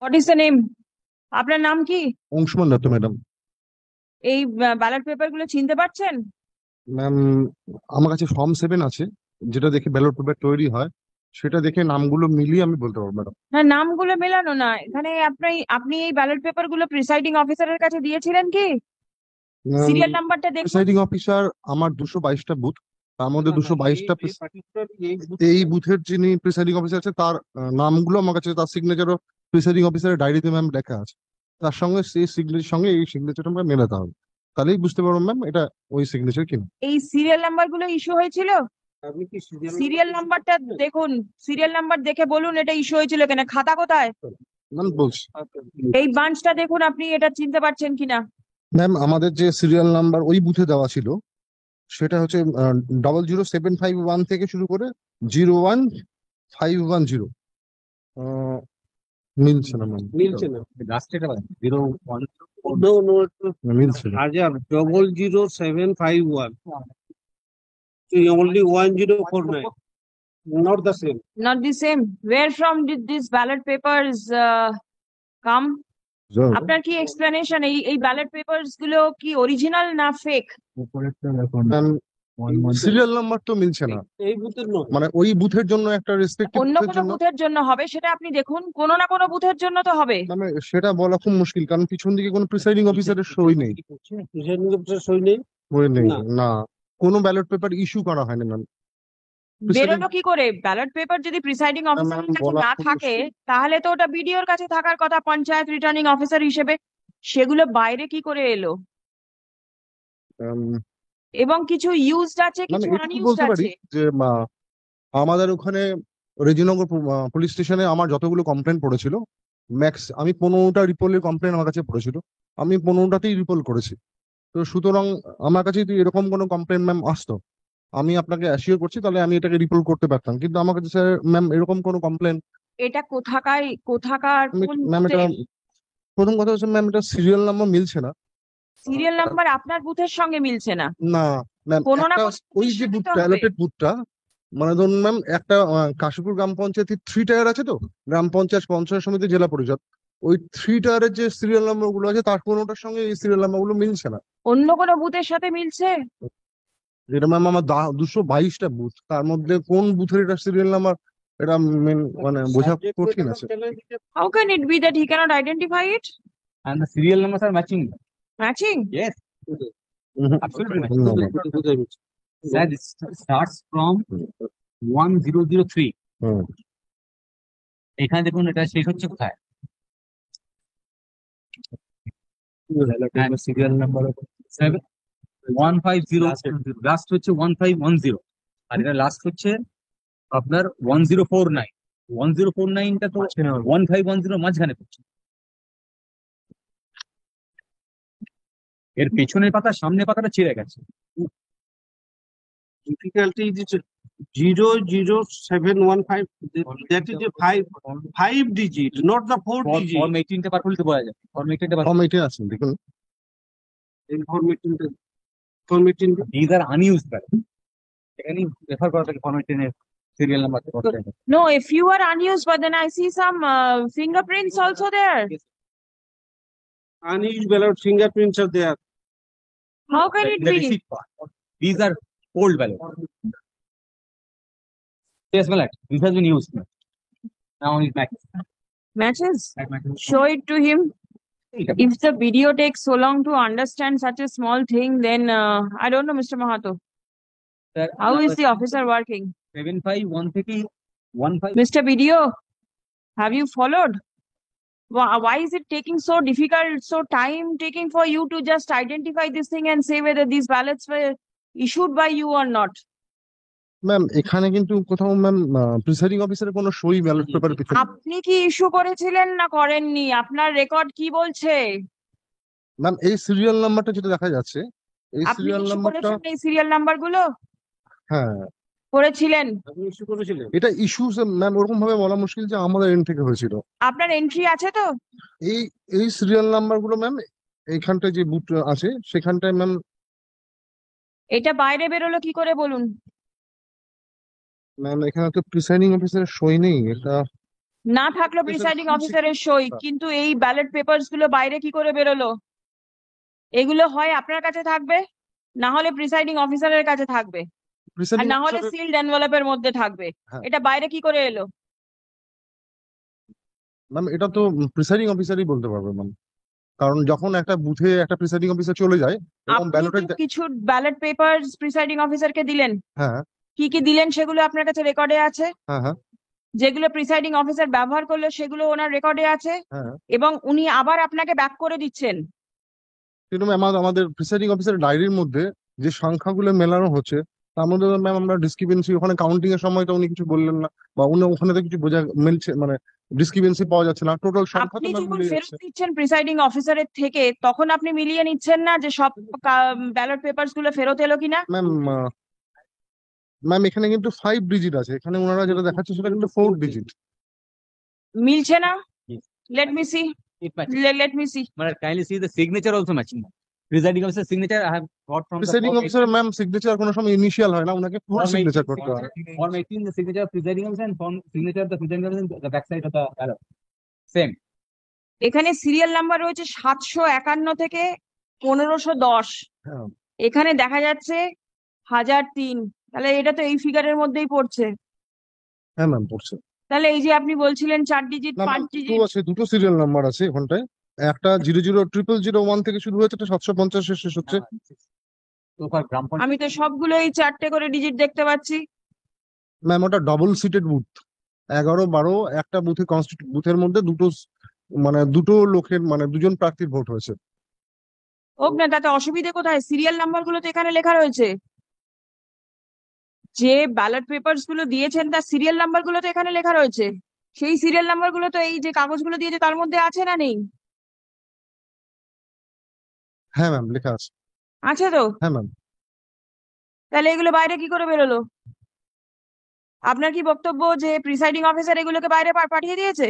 What is the name? আপনার নাম কি? অংশুমান দত্ত ম্যাডাম। এই ব্যালট পেপার গুলো চিনতে পারছেন? ম্যাম, আমার কাছে ফর্ম 7 আছে, যেটা দেখে ব্যালট পেপার তৈরি হয়। সেটা দেখে নামগুলো মিলিয়ে আমি বলতে পারবো ম্যাডাম। না, নামগুলো মেলানো না এখানে। আপনি আপনি এই ব্যালট পেপার গুলো প্রিসাইডিং অফিসারের কাছে দিয়েছিলেন কি? সিরিয়াল নাম্বারটা দেখুন। প্রিসাইডিং অফিসার আমার 222টা বুথ, তার মধ্যে 222টা এই বুথের যিনি প্রিসাইডিং অফিসার আছে তার নামগুলো আমার কাছে, তার সিগনেচারও প্রিসাইডিং অফিসারের ডায়েরিতে ম্যাম লেখা আছে। তার সঙ্গে সেই সিগনেচার সঙ্গে এই সিগনেচারটা আমরা মেলাতে হবে, তাহলেই বুঝতে পারবো ম্যাম এটা ওই সিগনেচার কিনা। এই সিরিয়াল নাম্বার গুলো ইস্যু হয়েছিল? সিরিয়াল নাম্বারটা দেখুন। সিরিয়াল নাম্বার দেখে বলুন এটা ইস্যু হয়েছিল কেন। খাতা কোথায়? ম্যাম বলছি, এই বাঞ্চটা দেখুন, আপনি এটা চিনতে পারছেন কিনা। ম্যাম আমাদের যে সিরিয়াল নাম্বার ওই বুথে দেওয়া ছিল সেটা হচ্ছে 00751 থেকে শুরু করে 01510। মিলছে না ম্যাম, মিলছে না। লাস্ট এটা 01 নো নো মিলছে না। হাজার 00751 only 1049 not the same. Not the same. Where from did these ballot papers come? আপনার কি এক্সপ্লেনেশন? এই এই ব্যালট পেপারস গুলো কি অরিজিনাল না ফেক? ম্যাম সিরিয়াল নাম্বার তো মিলছে না, এই বুথের নয়। মানে ওই বুথের জন্য একটা রেসপেক্টিভ অন্য বুথের কোনো জন্য। বুথের জন্য হবে, সেটা আপনি দেখুন। কোনো না কোনো বুথের জন্য তো হবে। মানে সেটা বলা খুব মুশকিল, কারণ পিছন দিকে কোনো প্রিসাইডিং অফিসারের সই নেই। প্রেসিডেন্ট অফিসার সই নেই। সই নেই না। না, কোনো ব্যালট পেপার ইস্যু করা হয়নি ম্যাম। প্রিসাইডিং বেরোলো কি করে? ব্যালট পেপার যদি প্রিসাইডিং অফিসারের কাছে বলা না খুব থাকে মুশকিল। তাহলে তো ওটা বিডিওর কাছে থাকার কথা, পঞ্চায়েত রিটার্নিং অফিসার হিসেবে। সেগুলো বাইরে কি করে এলো? এবং কিছু ইউজড আছে, মানে কিছু এটুকু আনইউজড বলতে পারি আছে। যে আমাদের ওখানে রেজিনগর পুলিশ স্টেশনে আমার যতগুলো কমপ্লেন পড়েছিল, ম্যাক্স আমি 15টা রিপোর্টের কমপ্লেন আমার কাছে পড়েছিল, আমি 15টাতেই রিপোর্ট করেছি। তো সুতরাং আমার কাছে যদি এরকম কোনো কমপ্লেন ম্যাম আসতো, আমি আপনাকে অ্যাসিওর করছি তাহলে আমি এটাকে রিপোর্ট করতে পারতাম, কিন্তু আমার কাছে স্যার ম্যাম এরকম কোনো কমপ্লেন। এটা কোথাকার, কোথাকার কোন ম্যাম এটা বুথের? প্রথম কথা হচ্ছে ম্যাম, এটা সিরিয়াল নাম্বার মিলছে না। সিরিয়াল নাম্বার আপনার বুথের সঙ্গে মিলছে না? না ম্যাম, কোনো না একটা কোনো ওই বুথের যে সাথে তো বুথটা, হবে। অ্যালোটেড বুথটা, মানে ধরুন ম্যাম একটা কাশীপুর গ্রাম পঞ্চায়েতের 3 টায়ার আছে তো, গ্রাম পঞ্চায়েত, পঞ্চায়েত সমিতি, জেলা পরিষদ, ওই 3 টায়ারের যে সিরিয়াল নাম্বার গুলো আছে তার কোনোটার সঙ্গে এই সিরিয়াল নাম্বার গুলো মিলছে না। অন্য কোনো বুথের সাথে মিলছে? যেটা ম্যাম আমার 222টা বুথ, তার মধ্যে কোন বুথের এটা সিরিয়াল নাম্বার, এটা মানে বোঝা কঠিন আছে। How can it be that he cannot identify it? And the serial numbers are matching. Matching? Yes, Mhm. absolutely No, matching. no. Sir, this starts from 1003. হুম। এখানে দেখুন এটা শেষ হচ্ছে কোথায়? And serial number 71500 লাস্ট হচ্ছে 1510, আর এটা লাস্ট হচ্ছে আপনার 1049। 1049টা তো 1510 মাঝখানে পড়ছে। এর পেছনের পাতা সামনের পাতাটা ছিঁড়ে গেছে। Difficulty is 00715. That is a five digit, not the 4 digit. Form 18টা বার করলে তো বোঝা যায়। ফর্ম 18টা বার ফর্ম 18 আছে দেখুন। Formatting. these are unused ballot. এখানে রেফার করা থাকে ফর্ম 18 এর serial number. No, if you are unused, but then I see some fingerprints also there. Unused ballot fingerprints are there. How can it The be? receipt part. These are old ballot. Yes, ballot. This has been used. Now it matches. Matches? Show it to him. If the video takes so long to understand such a small thing, then I don't know, Mr. Mahato. Sir, How is the officer working? 751 থেকে 15. Mr. Video, have you followed? Why is it taking so difficult, so time taking for you to just identify this thing and say whether these ballots were issued by you or not? Ma'am এখানে কিন্তু কোথাও ma'am presiding অফিসারের কোনো সই ballot পেপারের পিছনে। আপনি কি ইস্যু করেছিলেন না করেননি? আপনার রেকর্ড কি বলছে? ম্যাম এই সিরিয়াল নাম্বারটা যেটা দেখা যাচ্ছে, এই আপনি সিরিয়াল ইস্যু নাম্বারটা, করেছেন এই সিরিয়াল নাম্বার গুলো? হ্যাঁ করেছিলেন? আপনি issue করেছিলেন? এটা ইস্যু ম্যাম ওরকম ভাবে বলা মুশকিল যে আমাদের এন্ড থেকে হয়েছিল। আপনার এন্ট্রি আছে তো? এই এই সিরিয়াল নাম্বার গুলো ম্যাম এইখানটায় যে বুথ আছে সেখানটায় ম্যাম। এটা বাইরে বেরোলো কি করে বলুন? ম্যাম এখানে তো প্রিসাইডিং অফিসারের সই নেই, এটা না থাকলো প্রিসাইডিং অফিসারের সই, কিন্তু এই ব্যালট পেপারস গুলো বাইরে কি করে বেরোলো? এগুলো হয় আপনার কাছে থাকবে, না হলে প্রিসাইডিং অফিসারের কাছে থাকবে, আর প্রিসাইডিং না হলে সিলড এনভেলপের মধ্যে থাকবে। হ্যাঁ। এটা বাইরে কি করে এলো? ম্যাম এটা তো প্রিসাইডিং অফিসারই বলতে পারবে ম্যাম, কারণ যখন একটা বুথে একটা প্রিসাইডিং অফিসার চলে যায় এবং আপনি ব্যালটের তো কিছু ব্যালট পেপারস প্রিসাইডিং অফিসারকে দিলেন, হ্যাঁ কি কি দিলেন সেগুলো আপনার কাছে রেকর্ডে আছে? হ্যাঁ হ্যাঁ যেগুলো প্রিসাইডিং অফিসার ব্যবহার করলো সেগুলো ওনার রেকর্ডে আছে, হ্যাঁ এবং উনি আবার আপনাকে ব্যাক করে দিচ্ছেন। কিন্তু ম্যাম আমাদের প্রিসাইডিং অফিসারের ডায়েরির মধ্যে যে সংখ্যাগুলো মেলানো হচ্ছে তার মধ্যে ম্যাম আমরা ডিসক্রিপেন্সি ওখানে কাউন্টিং এর সময় তো উনি কিছু বললেন না, বা উনি ওখানে তো কিছু বোঝা মিলছে, মানে ডিসক্রিপেন্সি পাওয়া যাচ্ছে না, টোটাল সংখ্যা আপনি তো ম্যাম যখন মিলিয়ে ফেরত যাচ্ছে। দিচ্ছেন প্রিসাইডিং অফিসারের থেকে, তখন আপনি মিলিয়ে নিচ্ছেন না যে সব ব্যালট পেপারস গুলো ফেরত এলো কিনা? ম্যাম ম্যাম এখানে কিন্তু 5 ডিজিট আছে, এখানে ওনারা যেটা দেখাচ্ছে সেটা কিন্তু 4 ডিজিট। মিলছে না? Yes. Let me see, It matches. Let me see. But kindly see the signature also matching. Presiding officer signature I have got from the presiding form officer ma'am signature কোনো সময় ইনিশিয়াল হয় না, ওনাকে ফুল Form signature 18 করতে হয়। Form 18, the signature of presiding officer, and form signature of the presiding officer in the back side of the ballot. Same. এখানে serial number রয়েছে 751 থেকে 1510, হ্যাঁ এখানে দেখা যাচ্ছে 1003, তাহলে এটা তো এই ফিগারের মধ্যেই পড়ছে। হ্যাঁ ম্যাম পড়ছে। তাহলে এই যে আপনি বলছিলেন 4 ডিজিট না 5 ম্যাম দুটো ডিজিট, আছে, দুটো সিরিয়াল নাম্বার আছে ওখানটায়, একটা 0000001 থেকে শুরু হয়েছে, একটা 750 শেষ হচ্ছে। So for Gram Panchayat, আমি তো সবগুলোই 4টে করে ডিজিট দেখতে পাচ্ছি। ম্যাম ওটা ডবল সিটেড বুথ, 11-12 একটা বুথের মধ্যে মানে দুটো লোকের মানে দুজন প্রার্থীর ভোট হয়েছে। হোক না, তাতে অসুবিধে কোথায়? সিরিয়াল নাম্বার গুলো তো এখানে লেখা রয়েছে, যে ব্যালট পেপারস গুলো দিয়েছেন তার সিরিয়াল নাম্বার গুলো তো এখানে লেখা রয়েছে। সেই সিরিয়াল নাম্বার গুলো তো এই যে কাগজগুলো দিয়েছে তার মধ্যে আছে না নেই? হ্যাঁ ম্যাম লেখা আছে। আছে তো? হ্যাঁ ম্যাম। তাহলে এগুলো বাইরে কি করে বেরোলো? আপনার কি বক্তব্য যে প্রিসাইডিং অফিসার এগুলোকে বাইরে পাঠিয়ে দিয়েছে?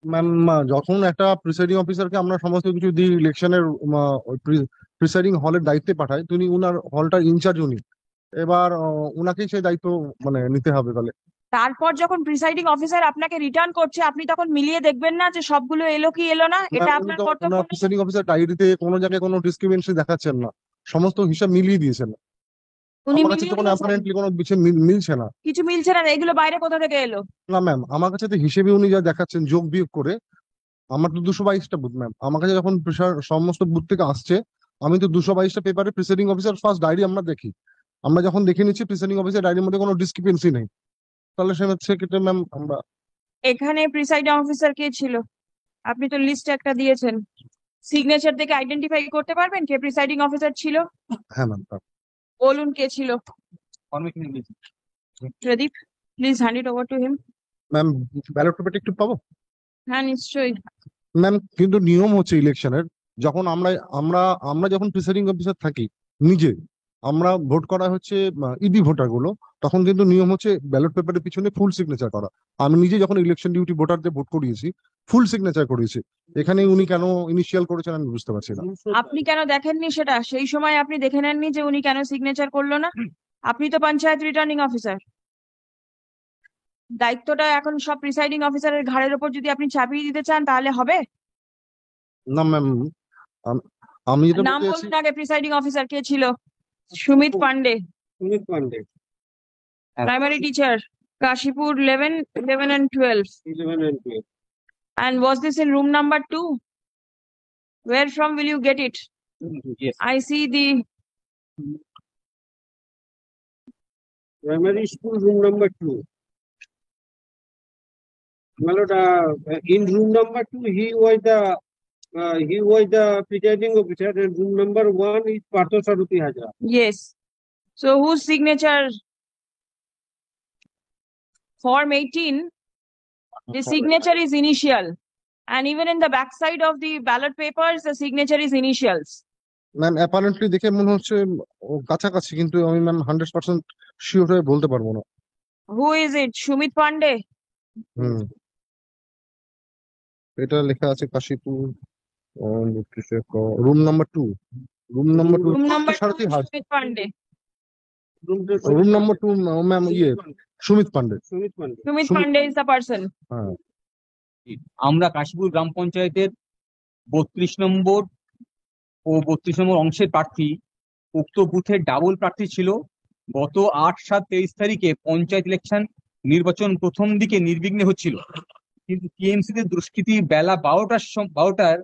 ম্যাম যখন একটা প্রিসাইডিং অফিসারকে আমরা সমস্ত কিছু দিই ইলেকশনের প্রিসাইডিং হলের দায়িত্বে পাঠাই, তিনি উনার হলটার ইনচার্জ উনি, এবার উনাকেই সেই দায়িত্ব মানে নিতে হবে। তাহলে তারপর যখন প্রিসাইডিং অফিসার আপনাকে রিটার্ন করছে, আপনি তখন মিলিয়ে দেখবেন না যে সবগুলো এলো কি এলো না? এটা ম্যাম উনি আপনার তো কর্তব্য ওনার না? প্রিসাইডিং অফিসার ডায়েরিতে কোনো জায়গায় কোনো ডিসক্রিপেন্সি দেখাচ্ছেন না, সমস্ত হিসাব মিলিয়ে দিয়েছেন। উনি আমার কাছে মিলিয়ে তো কোনো দিয়েছেন, অ্যাপারেন্টলি কোনো কিছু মিলছে না। কিছু মিলছে না, এগুলো বাইরে কোথা থেকে এলো? না ম্যাম আমার কাছে তো হিসেবে উনি যা দেখাচ্ছেন যোগ বিয়োগ করে, আমার তো 222টা বুথ ম্যাম, আমার কাছে যখন সমস্ত বুথ থেকে আসছে আমি তো 222টা পেপারে প্রিসাইডিং অফিসার ফার্স্ট ডায়েরি আমরা দেখি, আমরা যখন দেখে নিচ্ছি প্রিসাইডিং অফিসার ডায়েরির মধ্যে কোনো ডিসক্রিপেন্সি নেই, তাহলে সেক্ষেত্রে ম্যাম আমরা। এখানে প্রিসাইডিং অফিসার কে ছিল? আপনি তো লিস্ট একটা দিয়েছেন, সিগনেচার থেকে আইডেন্টিফাই করতে পারবেন কে প্রিসাইডিং অফিসার ছিল? হ্যাঁ ম্যাম। বলুন কে ছিল। formation in this. Pradip, please hand it over to him. Ma'am ballot পেপারটা একটু পাবো? হ্যাঁ নিশ্চয়ই। ম্যাম কিন্তু নিয়ম হচ্ছে ইলেকশনের, যখন আমরা আমরা আমরা যখন প্রিসাইডিং অফিসার থাকি নিজে, আমরা ভোট করা হচ্ছে ইডি ভোটার গুলো, তখন কিন্তু নিয়ম হচ্ছে ব্যালট পেপারের পিছনে ফুল সিগনেচার করা। আমি নিজে যখন ইলেকশন ডিউটি ভোটারদের ভোট করিয়েছি ফুল সিগনেচার করিয়েছি, এখানে উনি কেন ইনিশিয়াল করেছেন আমি বুঝতে পারছি না। আপনি কেন দেখেননি সেটা? সেই সময় আপনি দেখে নেননি যে উনি কেন সিগনেচার করলো না? আপনি তো পঞ্চায়েত রিটার্নিং অফিসার, দায়িত্বটা এখন সব প্রিসাইডিং অফিসারের ঘাড়ের ওপর যদি আপনি চাপিয়ে দিতে চান তাহলে হবে? না ম্যাম আমি যেটা নাম বলতে চাইছি, বলুন আগে, প্রিসাইডিং অফিসার কে ছিল? Sumit Pandey, Sumit Pandey, primary teacher, Kashipur 11 and 12. 11 and 12. And was this in room number 2? Where from will you get it? Yes. I see the Primary school room number 2. My lord, in room number 2, he was the presiding officer, and room number 1 is Partho Saruti Hajra. yes. So whose signature? Form 18, the signature is initial, and even in the backside of the ballot papers, the signature is initials. Ma'am apparently দেখে মনে হচ্ছে ও কাছাকাছি, কিন্তু আমি ma'am 100% sure হয়ে বলতে পারবো না। Who is it? Sumit Pandey? হুম এটা লেখা আছে Kashipur room number 2, room number 2 Room number 2, সারথী হাজ, Sumit Pandey. Room number 2 ma'am ইয়ে Sumit Pandey. Sumit Pandey. Sumit Sumit- Pandey is the person. হ্যাঁ আমরা কাশীপুর গ্রাম পঞ্চায়েতের 32 নম্বর ও 32 নম্বর অংশের প্রার্থী। উক্ত বুথের ডাবল প্রার্থী ছিল। গত 8/7/23 তারিখে পঞ্চায়েত ইলেকশন নির্বাচন প্রথম দিকে নির্বিঘ্নে হচ্ছিল, কিন্তু টিএমসি তে দুষ্কৃতী বেলা 12টার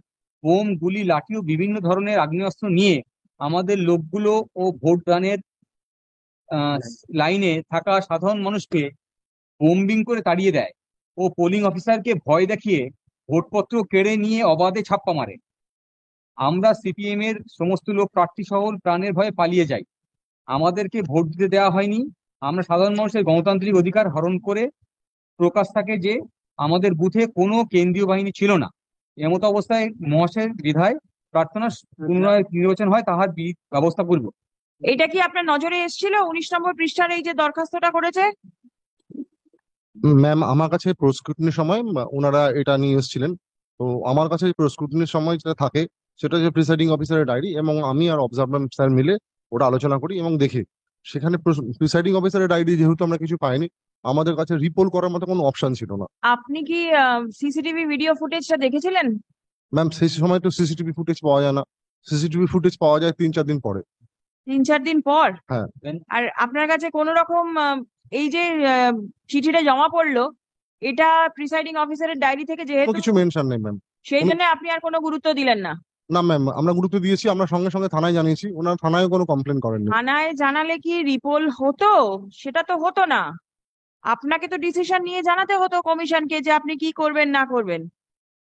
বোম, গুলি, লাঠি ও বিভিন্ন ধরনের আগ্নেয়াস্ত্র নিয়ে আমাদের লোকগুলো ও ভোট দানের লাইনে থাকা সাধারণ মানুষকে বোম্বিং করে তাড়িয়ে দেয় ও পোলিং অফিসারকে ভয় দেখিয়ে ভোটপত্র কেড়ে নিয়ে অবাধে ছাপ্পা মারে। আমরা সিপিএম এর সমস্ত লোক প্রার্থী সহ প্রাণের ভয়ে পালিয়ে যাই। আমাদেরকে ভোট দিতে দেওয়া হয়নি। আমরা সাধারণ মানুষের গণতান্ত্রিক অধিকার হরণ করে প্রকাশ থাকে যে আমাদের বুথে কোনো কেন্দ্রীয় বাহিনী ছিল না। এমত অবস্থায় মহাশয়ের বিধায় প্রার্থনা পুনরায় নির্বাচন হয়, তাহার ব্যবস্থা করব। এটা কি আপনার নজরে এসেছিল 19 নম্বর পৃষ্ঠার এই যে দরখাস্তটা করেছে? ম্যাম, আমার কাছে প্রস্ক্রুটিনির সময় ওনারা এটা নিয়ে এসেছিলেন। তো আমার কাছে প্রস্ক্রুটিনির সময় যেটা থাকে সেটা হচ্ছে প্রিসাইডিং অফিসারের ডায়েরি, এবং আমি আর অবজারভার স্যার মিলে ওটা আলোচনা করি এবং দেখি। সেখানে প্রিসাইডিং অফিসারের ডায়েরি যেহেতু আমরা কিছু পাইনি, আমাদের কাছে রিপোল করার মতো কোনো অপশন ছিল না। আপনি কি সিসিটিভি ভিডিও ফুটেজটা দেখেছিলেন? ম্যাম, সেই সময় তো সিসিটিভি ফুটেজ পাওয়া যায় না। সিসিটিভি ফুটেজ পাওয়া যায় 3-4 দিন পরে। 3-4 দিন পর? হ্যাঁ। আর আপনার কাছে কোনো রকম এই যে চিঠিটা জমা পড়লো, এটা প্রিসাইডিং অফিসারের ডায়েরি থেকে কোনো যেহেতু, কিছু মেনশন নেই ম্যাম। সেই জন্য আপনি আর কোনো গুরুত্ব দিলেন না? না ম্যাম, আমরা গুরুত্ব দিয়েছি, আমরা সঙ্গে সঙ্গে থানায় জানিয়েছি, ওনারা থানায় কোনো কমপ্লেন করেননি। থানায় জানালে কি রিপোল হতো? সেটা তো হতো না। আপনাকে তো ডিসিশন নিয়ে জানাতে হতো কমিশনকে যে আপনি কি করবেন না করবেন।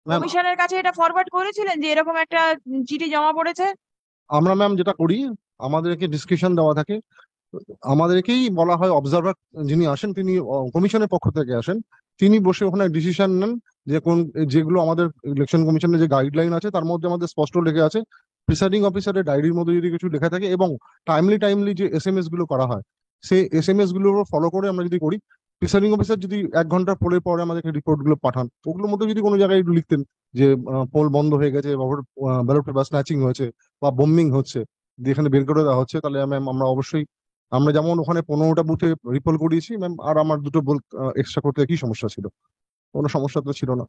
ম্যাম, কমিশনের কাছে এটা ফরওয়ার্ড করেছিলেন যে এরকম একটা চিঠি জমা পড়েছে? আমরা ম্যাম যেটা করি, আমাদেরকে ডিসক্রিপশন দেওয়া থাকে, আমাদেরকেই বলা হয়, অবজারভার যিনি আসেন তিনি কমিশনের পক্ষ থেকে আসেন, তিনি বসে ওখানে ডিসিশন নেন যে যেগুলো আমাদের ইলেকশন কমিশনের যে গাইডলাইন আছে তার মধ্যে আমাদের স্পষ্ট লেখা আছে। প্রিসাইডিং অফিসারের ডায়েরির মধ্যে যদি কিছু লেখা থাকে এবং টাইমলি যে SMS গুলো করা হয়, সেই SMS গুলো ফলো করে আমরা যদি করি, প্রিসাইডিং অফিসার যদি 1 ঘন্টা পোলের পরে আমাদেরকে রিপোর্ট গুলো পাঠান, ওগুলোর মধ্যে যদি কোনো জায়গায় লিখতেন যে পোল বন্ধ হয়ে গেছে, ব্যালট পেপার স্ন্যাচিং হয়েছে বা বোম্বিং হচ্ছে, যেখানে বের করে দেওয়া হচ্ছে, তাহলে ম্যাম আমরা অবশ্যই, আমরা যেমন ওখানে 15টা বুথে রিপোল করিয়েছি ম্যাম, আর আমার 2টো বুথ এক্সট্রা করতে কি সমস্যা ছিল? কোনো সমস্যা তো ছিল না।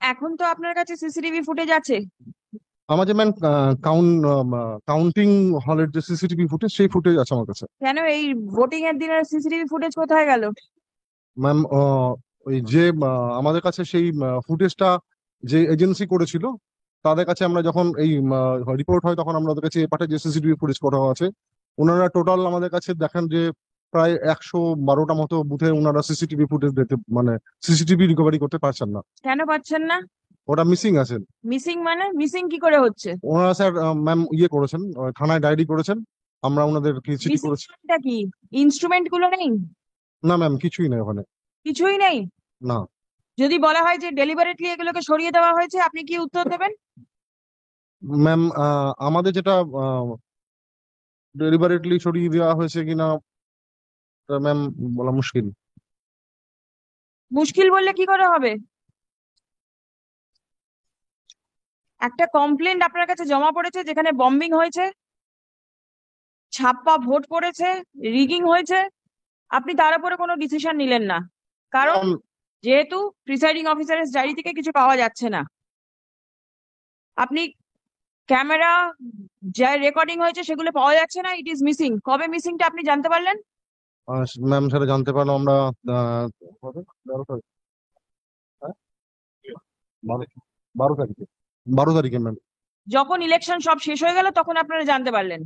এখন তো আপনার কাছে সিসিটিভি ফুটেজ আছে। আমাদের ম্যাম কাউন্টিং হলের যে সিসিটিভি ফুটেজ, সেই ফুটেজ আছে আমার কাছে। কেন এই ভোটিং এর দিনের সিসিটিভি ফুটেজ কোথায় গেল? ম্যাম, ওই যে আমাদের কাছে সেই ফুটেজটা যে এজেন্সি করেছিল, তাদের কাছে আমরা যখন এই রিপোর্ট হয় তখন আমরা ওদের কাছে পাঠাই যে সিসিটিভি ফুটেজ করা আছে। ওনারা টোটাল আমাদের কাছে দেখান যে প্রায় 112টা মতো বুথে ওনারা সিসিটিভি ফুটেজ দিতে, মানে সিসিটিভি রিকভারি করতে পারছেন না। কেন পাচ্ছেন না? ওটা মিসিং আছে। মিসিং মানে মিসিং কি করে হচ্ছে? ওনারা স্যার ম্যাম করেছেন, থানায় ডায়েরি করেছেন, আমরা ওনাদেরকে চিঠি মিসিং করেছি। টা কি ইনস্ট্রুমেন্ট গুলো নেই? না ম্যাম, কিছুই নেই ওখানে। কিছুই নেই? না যদি বলা হয় যে ডেলিবারেটলি এগুলোকে সরিয়ে দেওয়া হয়েছে, আপনি কি উত্তর দেবেন? ম্যাম, আমাদের যেটা ডেলিবারেটলি সরিয়ে দেওয়া হয়েছে কিনা ম্যাম বলা মুশকিল। মুশকিল বললে কি করে হবে? একটা কমপ্লেন্ট আপনার কাছে জমা পড়েছে যেখানে বম্বিং হয়েছে, ছাপ্পা ভোট পড়েছে, রিগিং হয়েছে, আপনি তার উপরে কোনো ডিসিশন নিলেন না, কারণ যেহেতু প্রিসাইডিং অফিসারের ডায়েরি থেকে কিছু পাওয়া যাচ্ছে না। আপনি ক্যামেরা যা রেকর্ডিং হয়েছে সেগুলো পাওয়া যাচ্ছে না, ইট ইজ মিসিং। কবে মিসিংটা আপনি জানতে পারলেন? ম্যাম, সেটা জানতে পারলাম আমরা 12 তারিখ, হ্যাঁ? 12 তারিখে, 12 তারিখে ম্যাম। যখন ইলেকশন সব শেষ হয়ে গেল তখন আপনারা জানতে পারলেন।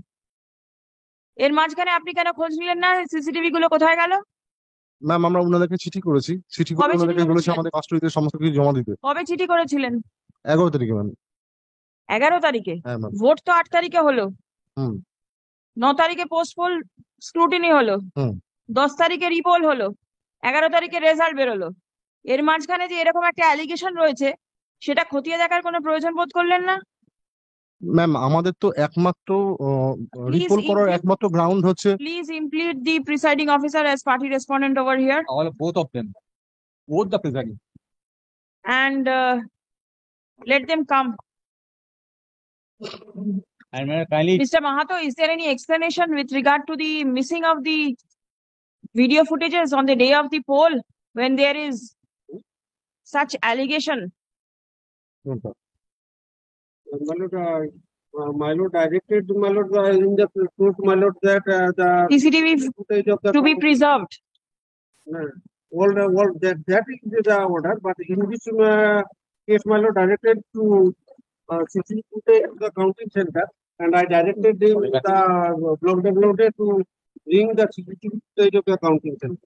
এর মাঝখানে আপনি কেন খোঁজ নিলেন না সিসিটিভি গুলো কোথায় গেল? ম্যাম, আমরা ওনাদেরকে চিঠি করেছি, চিঠি করে কবে চিঠি ওনাদেরকে বলেছি করেছিলেন? আমাদের কাস্টডিতে সমস্ত কিছু জমা দিতে। কবে চিঠি করেছিলেন? 11 তারিখে ম্যাম। 11 তারিখে? হ্যাঁ ম্যাম। ভোট তো 8 তারিখে হলো। হুম। 9 তারিখে পোস্ট পোল স্ক্রুটিনি হলো। হুম। 10 তারিখে রিপোল হলো। 11 তারিখে রেজাল্ট বেরোলো। এর মাঝখানে যে এরকম একটা অ্যালিগেশন রয়েছে, সেটা খতিয়ে দেখার কোনো প্রয়োজন বোধ করলেন না? ম্যাম, আমাদের তো একমাত্র রিপোর্ট করার একমাত্র গ্রাউন্ড হচ্ছে, please implead the presiding officer as party respondent over here both of them, both the presiding. and let them come. And may I kindly, Mr. Mahato, is there any explanation with regard to the missing of the video footages on the day of the poll when there is such allegation? My lord directed my lord in the court, my lord, that the CCTV footage of the to be preserved. all that is the order, but in this case, my lord directed to CCTV footage of the counting center, and I directed the block developer to bring the CCTV footage of the counting center.